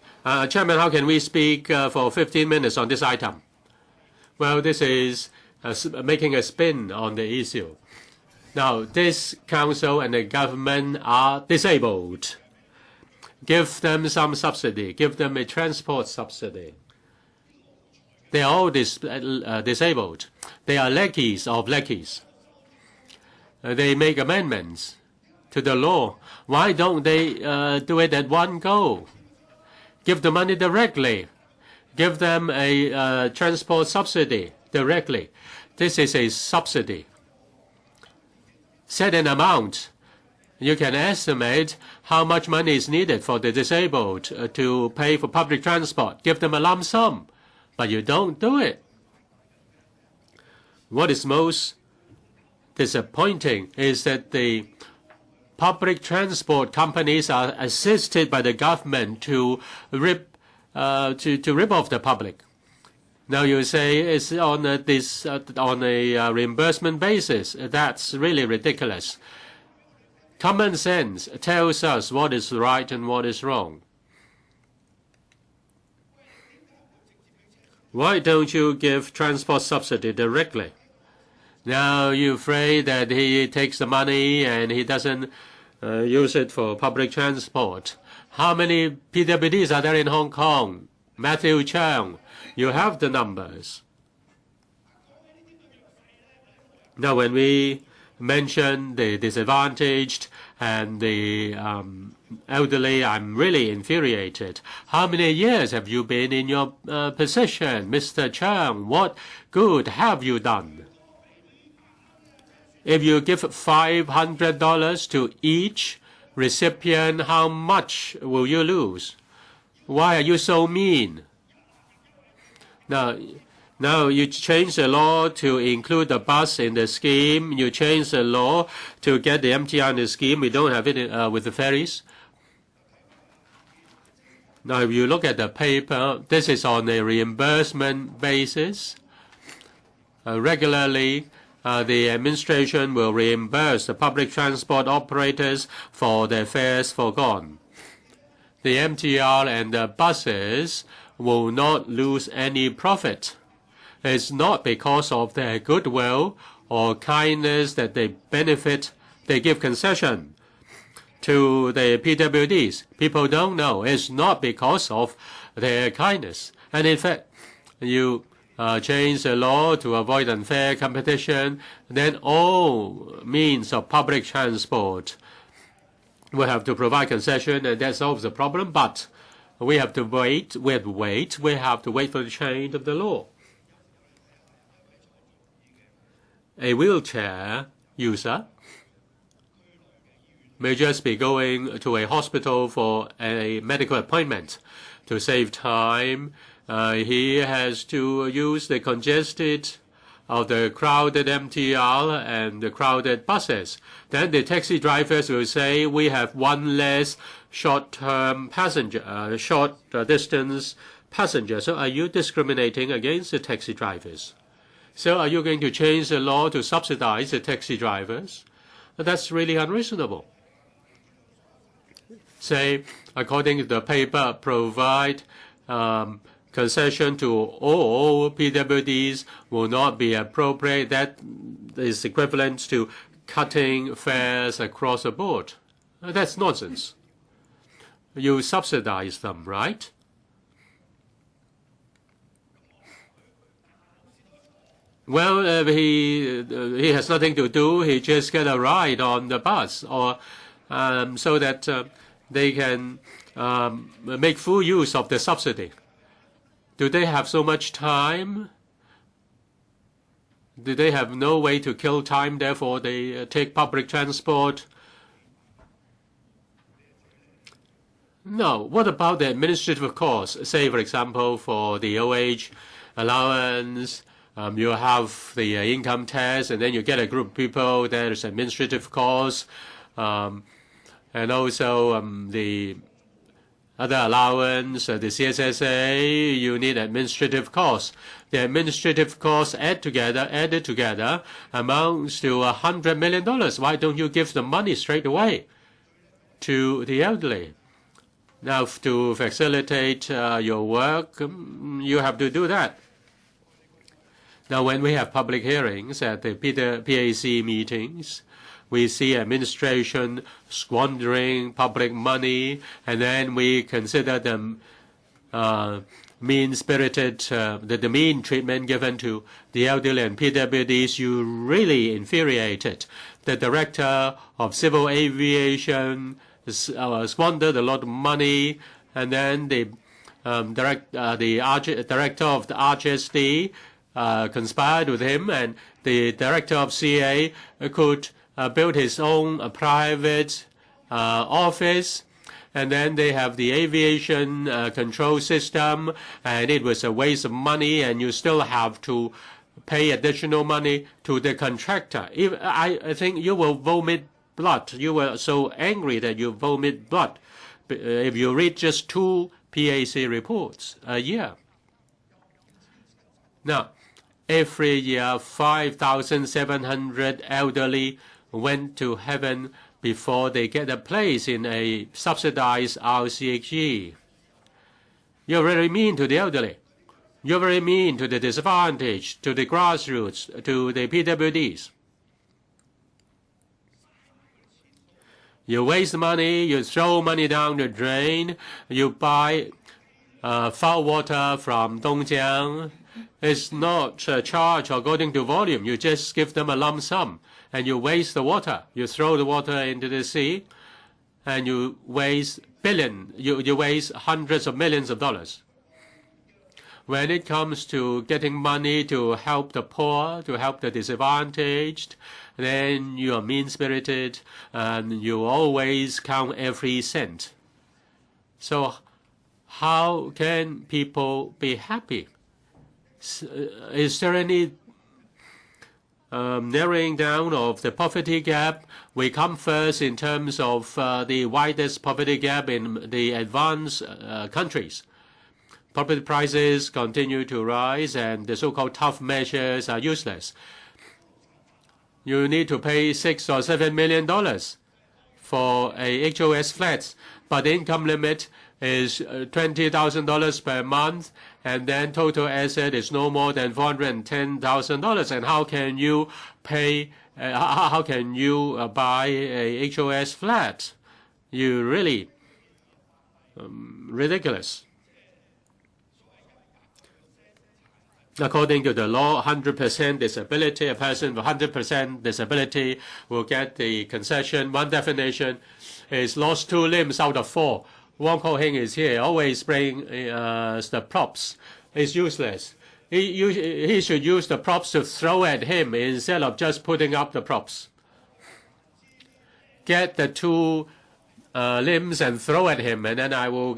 Chairman, how can we speak for 15 minutes on this item? Well, this is making a spin on the issue. Now, this council and the government are disabled. Give them some subsidy. Give them a transport subsidy. They are all disabled. They are lackeys of lackeys. They make amendments to the law. Why don't they do it at one go? Give the money directly. Give them a transport subsidy directly. This is a subsidy. Set an amount. You can estimate how much money is needed for the disabled to pay for public transport. Give them a lump sum. But you don't do it. What is most disappointing is that the public transport companies are assisted by the government to rip off the public. Now you say it's on a reimbursement basis. That's really ridiculous. Common sense tells us what is right and what is wrong. Why don't you give transport subsidy directly? Now you're afraid that he takes the money and he doesn't use it for public transport. How many PWDs are there in Hong Kong? Matthew Cheung, you have the numbers. Now when we mention the disadvantaged and the elderly, I'm really infuriated. How many years have you been in your position, Mr. Cheung? What good have you done? If you give $500 to each recipient, how much will you lose? Why are you so mean? Now you change the law to include the bus in the scheme. You change the law to get the MTR in the scheme. We don't have it with the ferries. Now, if you look at the paper, this is on a reimbursement basis. Regularly, the administration will reimburse the public transport operators for their fares forgone. The MTR and the buses will not lose any profit. It's not because of their goodwill or kindness that they benefit. They give concession to the PWDs. People don't know. It's not because of their kindness. And in fact, you change the law to avoid unfair competition, then all means of public transport will have to provide concession, and that solves the problem. But we have to wait. We have to wait for the change of the law. A wheelchair user may just be going to a hospital for a medical appointment. To save time, he has to use the congested of the crowded MTR and the crowded buses. Then the taxi drivers will say, we have one less short-term passenger, short-distance passenger. So are you discriminating against the taxi drivers? So are you going to change the law to subsidize the taxi drivers? That's really unreasonable. Say, according to the paper, provide concession to all PWDs will not be appropriate. That is equivalent to cutting fares across the board. That's nonsense. You subsidize them, right? Well, he has nothing to do. He just get a ride on the bus, or so that they can make full use of the subsidy. Do they have so much time? Do they have no way to kill time, therefore they take public transport? No. What about the administrative costs? Say, for example, for the OH allowance, you have the income tax, and then you get a group of people, there's administrative costs, and also the other allowance, the CSSA, you need administrative costs. The administrative costs added together, amounts to $100 million. Why don't you give the money straight away to the elderly? Now, to facilitate your work, you have to do that. Now, when we have public hearings at the PAC meetings, we see administration squandering public money, and then we consider them mean-spirited, the mean treatment given to the elderly and PWDs. You really infuriated. The director of civil aviation squandered a lot of money, and then the director of the RHSD conspired with him, and the director of CA could build his own private office, and then they have the aviation control system, and it was a waste of money, and you still have to pay additional money to the contractor. I think you will vomit blood. You were so angry that you vomit blood if you read just 2 PAC reports a year. Now, every year, 5,700 elderly went to heaven before they get a place in a subsidized RCHE. You're very mean to the elderly. You're very mean to the disadvantaged, to the grassroots, to the PWDs. You waste money, you throw money down the drain, you buy foul water from Dongjiang. It's not charged according to volume. You just give them a lump sum, and you waste the water. You throw the water into the sea, and you waste you waste hundreds of millions of dollars. When it comes to getting money to help the poor, to help the disadvantaged, then you are mean-spirited, and you always count every cent. So how can people be happy? Is there any narrowing down of the poverty gap? We come first in terms of the widest poverty gap in the advanced countries. Property prices continue to rise, and the so-called tough measures are useless. You need to pay $6 or $7 million for a HOS flat, but the income limit is $20,000 per month, and then total asset is no more than $410,000. And how can you pay? How can you buy a HOS flat? You really ridiculous. According to the law, 100% disability, a person with 100% disability will get the concession. One definition is lost 2 limbs out of 4. Wong Ho-Hing is here, always bring the props. It's useless. He should use the props to throw at him instead of just putting up the props. Get the 2 limbs and throw at him, and then I will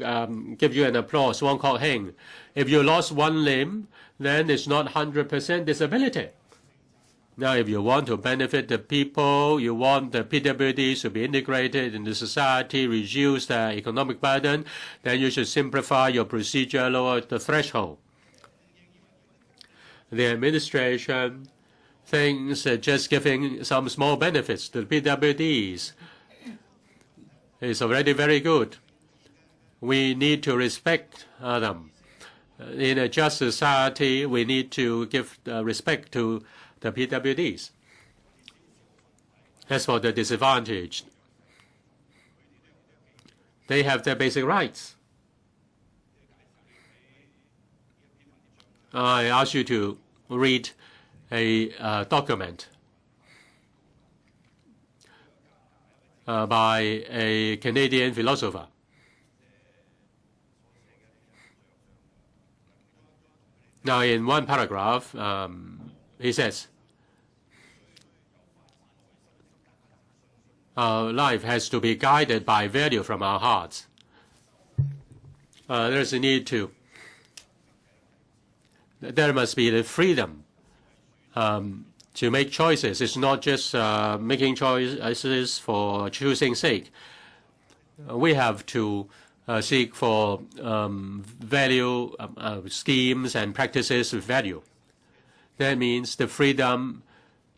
give you an applause, Wong Ho-Hing. If you lost 1 limb, then it's not 100% disability. Now, if you want to benefit the people, you want the PWDs to be integrated into society, reduce the economic burden, then you should simplify your procedure, lower the threshold. The administration thinks just giving some small benefits to the PWDs is already very good. We need to respect them. In a just society, we need to give respect to the PWDs. As for the disadvantaged, they have their basic rights. I ask you to read a document by a Canadian philosopher. Now, in one paragraph, he says, our life has to be guided by value from our hearts. There's a need to. There must be the freedom to make choices. It's not just making choices for choosing sake. We have to seek for value schemes and practices with value. That means the freedom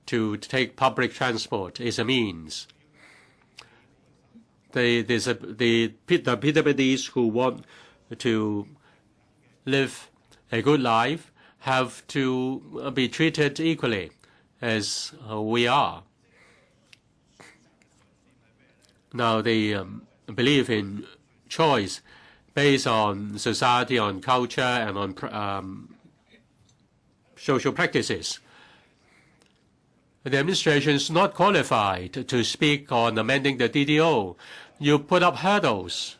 to take public transport is a means. The PWDs who want to live a good life have to be treated equally as we are. Now, they believe in choice based on society, on culture, and on social practices. The administration is not qualified to speak on amending the DDO. You put up hurdles,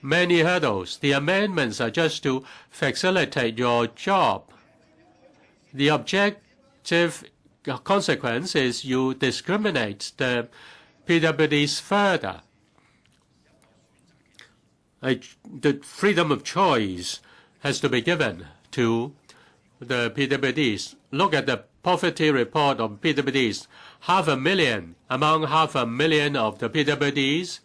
many hurdles. The amendments are just to facilitate your job. The objective consequence is you discriminate the PWDs further. The freedom of choice has to be given to the PWDs. Look at the poverty report of PWDs. 500,000 among 500,000 of the PWDs,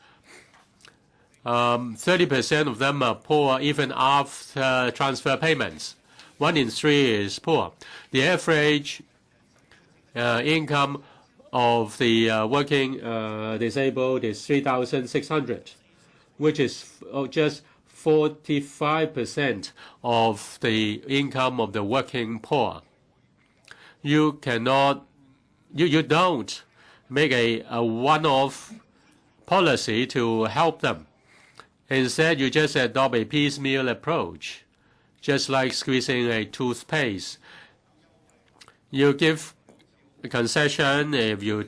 30% of them are poor even after transfer payments. 1 in 3 is poor. The average income of the working disabled is 3,600, which is just 45% of the income of the working poor. You cannot, you don't make a one-off policy to help them. Instead, you just adopt a piecemeal approach, just like squeezing a toothpaste. You give concession if you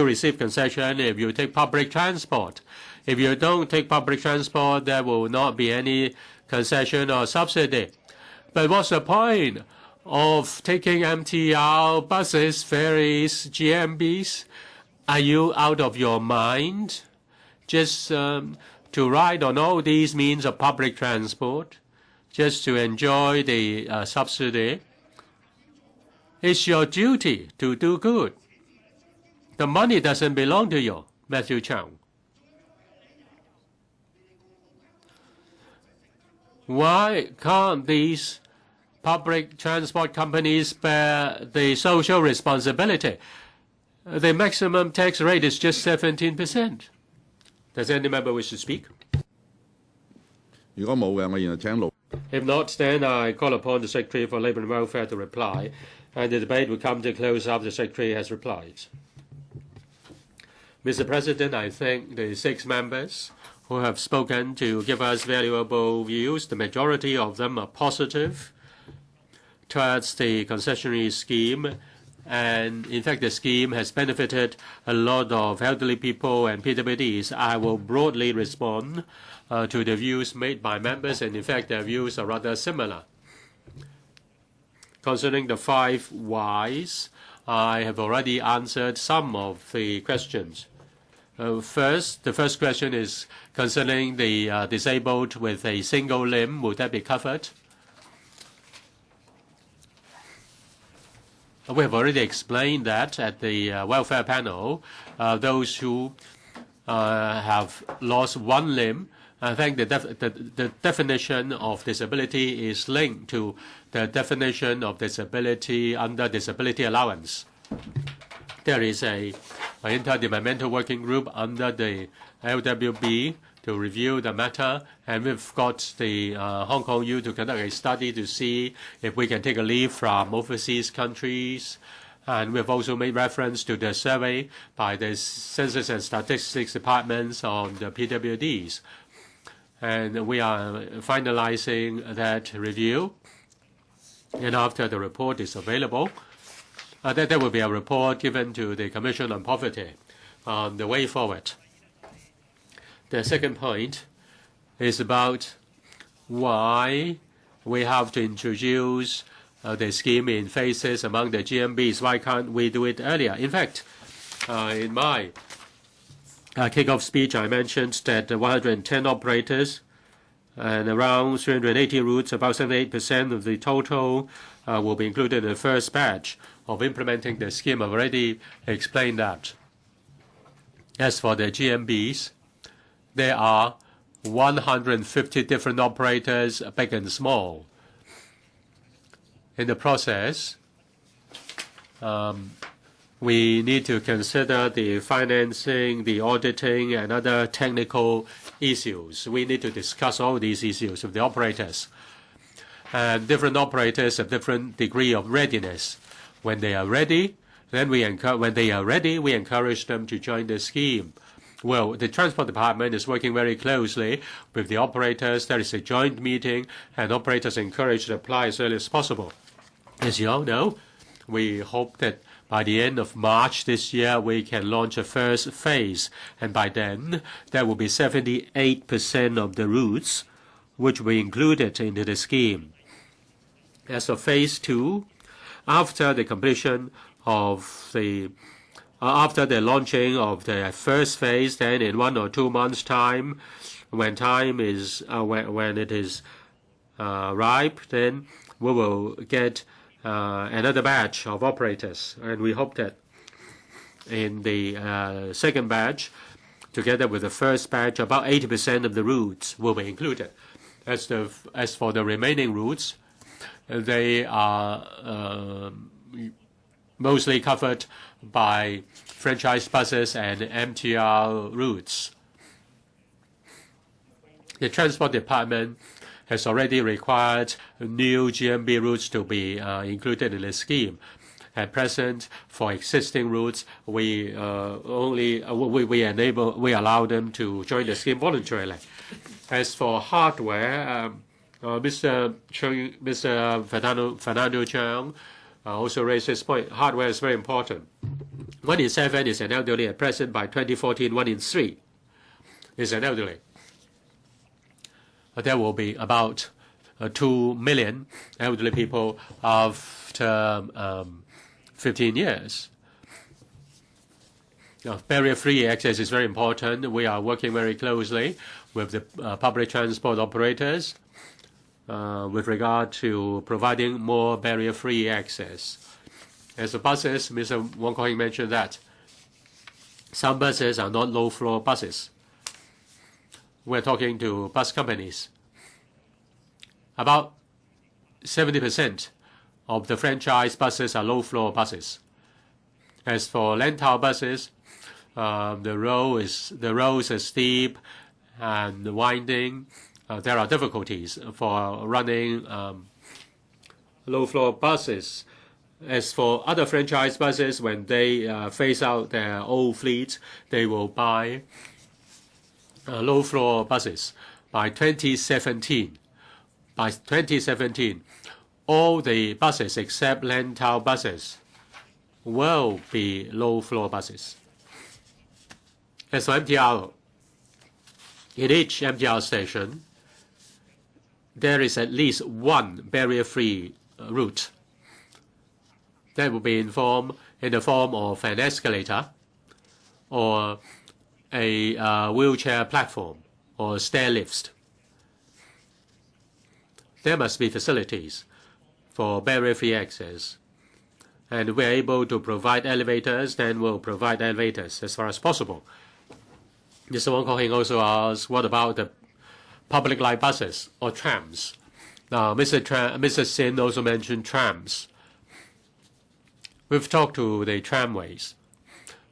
receive concession if you take public transport. If you don't take public transport, there will not be any concession or subsidy. But what's the point of taking MTR, buses, ferries, GMBs? Are you out of your mind? Just to ride on all these means of public transport, just to enjoy the subsidy? It's your duty to do good. The money doesn't belong to you, Matthew Chang. Why can't these public transport companies bear the social responsibility? The maximum tax rate is just 17%. Does any member wish to speak? If not, then I call upon the Secretary for Labour and Welfare to reply, and the debate will come to a close after the Secretary has replied. Mr. President, I thank the 6 members who have spoken to give us valuable views. The majority of them are positive towards the concessionary scheme, and in fact the scheme has benefited a lot of elderly people and PWDs. I will broadly respond to the views made by members, and in fact their views are rather similar. Concerning the 5 whys, I have already answered some of the questions. The first question is concerning the disabled with a single limb. Will that be covered? We have already explained that at the welfare panel. Those who have lost one limb, I think the definition of disability is linked to the definition of disability under disability allowance. There is an interdepartmental working group under the LWB to review the matter, and we've got the Hong Kong U to conduct a study to see if we can take a leave from overseas countries. And we've also made reference to the survey by the Census and Statistics Departments on the PWDs. And we are finalizing that review. And after the report is available, there will be a report given to the Commission on Poverty on the way forward. The second point is about why we have to introduce the scheme in phases among the GMBs. Why can't we do it earlier? In fact, in my kickoff speech, I mentioned that 110 operators and around 380 routes, about 78% of the total, will be included in the first batch of implementing the scheme. I've already explained that. As for the GMBs, there are 150 different operators, big and small. In the process, we need to consider the financing, the auditing, and other technical issues. We need to discuss all these issues with the operators. And different operators have different degree of readiness. When they are ready, then we encourage them to join the scheme. Well, the Transport Department is working very closely with the operators. There is a joint meeting, and operators are encouraged to apply as early as possible. As you all know, we hope that by the end of March this year, we can launch a first phase, and by then, there will be 78% of the routes which will be included into the scheme. As for phase 2, after the completion of after the launching of the first phase, then in 1 or 2 months' time, when it is ripe, then we will get another batch of operators, and we hope that in the second batch, together with the first batch, about 80% of the routes will be included. As for the remaining routes, they are mostly covered by franchise buses and MTR routes. The Transport Department has already required new GMB routes to be included in the scheme. At present, for existing routes, we allow them to join the scheme voluntarily. As for hardware, Mr. Fernando Cheung also raised this point. Hardware is very important. 1 in 7 is an elderly. At present, by 2014, 1 in 3 is an elderly. There will be about 2 million elderly people after 15 years. Barrier-free access is very important. We are working very closely with the public transport operators with regard to providing more barrier-free access. As for buses, Mr. Wong Kok-Heng mentioned that some buses are not low-floor buses. We're talking to bus companies. About 70% of the franchise buses are low-floor buses. As for Lantau buses, the roads are steep and winding. There are difficulties for running low-floor buses. As for other franchise buses, when they phase out their old fleet, they will buy low-floor buses. By 2017, all the buses except Lantau buses will be low-floor buses. As for MTR, in each MTR station, there is at least one barrier-free route that will be informed in the form of an escalator or a wheelchair platform or stair lifts. There must be facilities for barrier-free access. And we're able to provide elevators, then we'll provide elevators as far as possible. Mr. Wong Kok-Heng also asked, what about the public light buses or trams? Now, Mr. Sin also mentioned trams. We've talked to the tramways.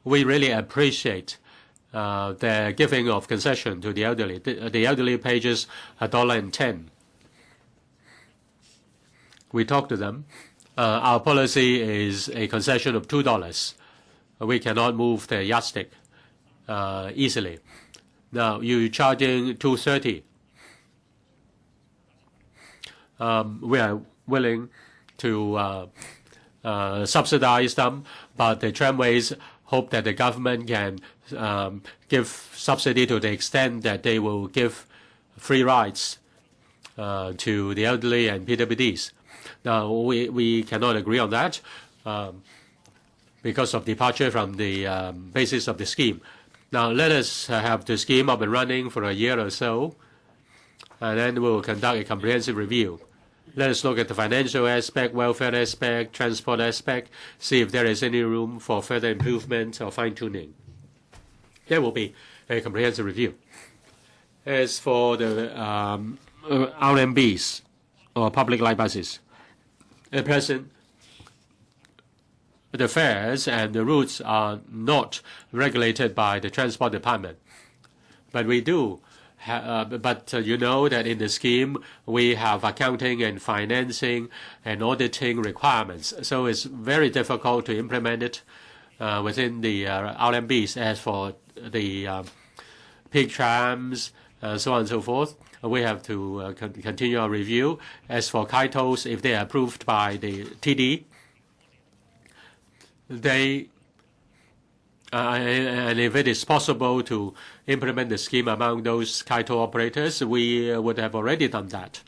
We really appreciate their giving of concession to the elderly. The elderly pays $1.10. We talked to them. Our policy is a concession of $2. We cannot move the yardstick easily. Now, you're charging $2.30. We are willing to subsidize them, but the tramways hope that the government can give subsidy to the extent that they will give free rides to the elderly and PWDs. Now, we cannot agree on that because of departure from the basis of the scheme. Now, let us have the scheme up and running for a year or so, and then we'll conduct a comprehensive review. Let us look at the financial aspect, welfare aspect, transport aspect, see if there is any room for further improvement or fine-tuning. There will be a comprehensive review. As for the RMBs, or public light buses, at present, the fares and the routes are not regulated by the Transport Department. But we do. You know that in the scheme, we have accounting and financing and auditing requirements. So it's very difficult to implement it within the RMBs. As for the peak trams, so on and so forth, we have to continue our review. As for Kaitos, if they are approved by the TD, and if it is possible to implement the scheme among those Kaito operators, we would have already done that.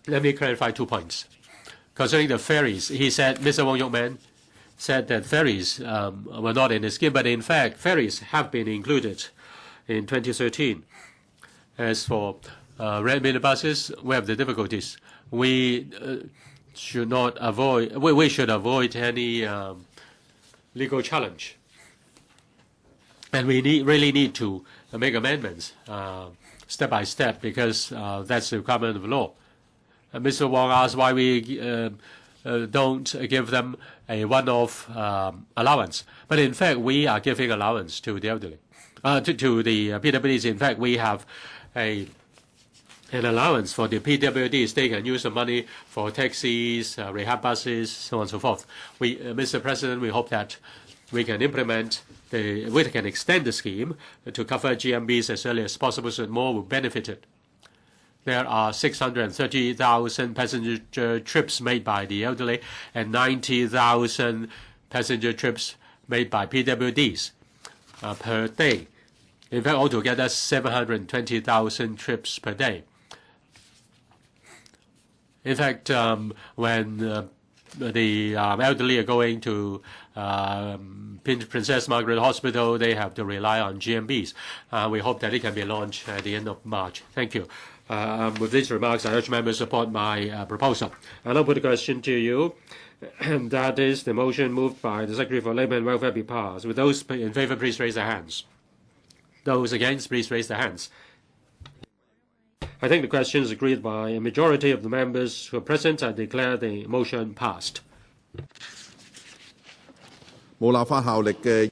Let me clarify 2 points. Concerning the ferries, he said, Mr. Wong Yok-man said that ferries were not in the scheme, but in fact, ferries have been included in 2013. As for red minibuses, we have the difficulties. We should avoid any legal challenge. And we really need to make amendments step by step because that's the requirement of the law. Mr. Wong asked why we don't give them a one-off allowance. But in fact, we are giving allowance to the elderly, to the PWDs. In fact, we have an allowance for the PWDs. They can use the money for taxis, rehab buses, so on and so forth. Mr. President, we hope that we can we can extend the scheme to cover GMBs as early as possible so that more will benefit it. There are 630,000 passenger trips made by the elderly and 90,000 passenger trips made by PWDs per day. In fact, altogether 720,000 trips per day. In fact, when the elderly are going to Princess Margaret Hospital, they have to rely on GMBs. We hope that it can be launched at the end of March. Thank you. With these remarks, I urge members to support my proposal. I'll now put a question to you, and that is the motion moved by the Secretary for Labour and Welfare be passed. With those in favour, please raise their hands. Those against, please raise their hands. I think the question is agreed by a majority of the members who are present. I declare the motion passed. 無立法效力嘅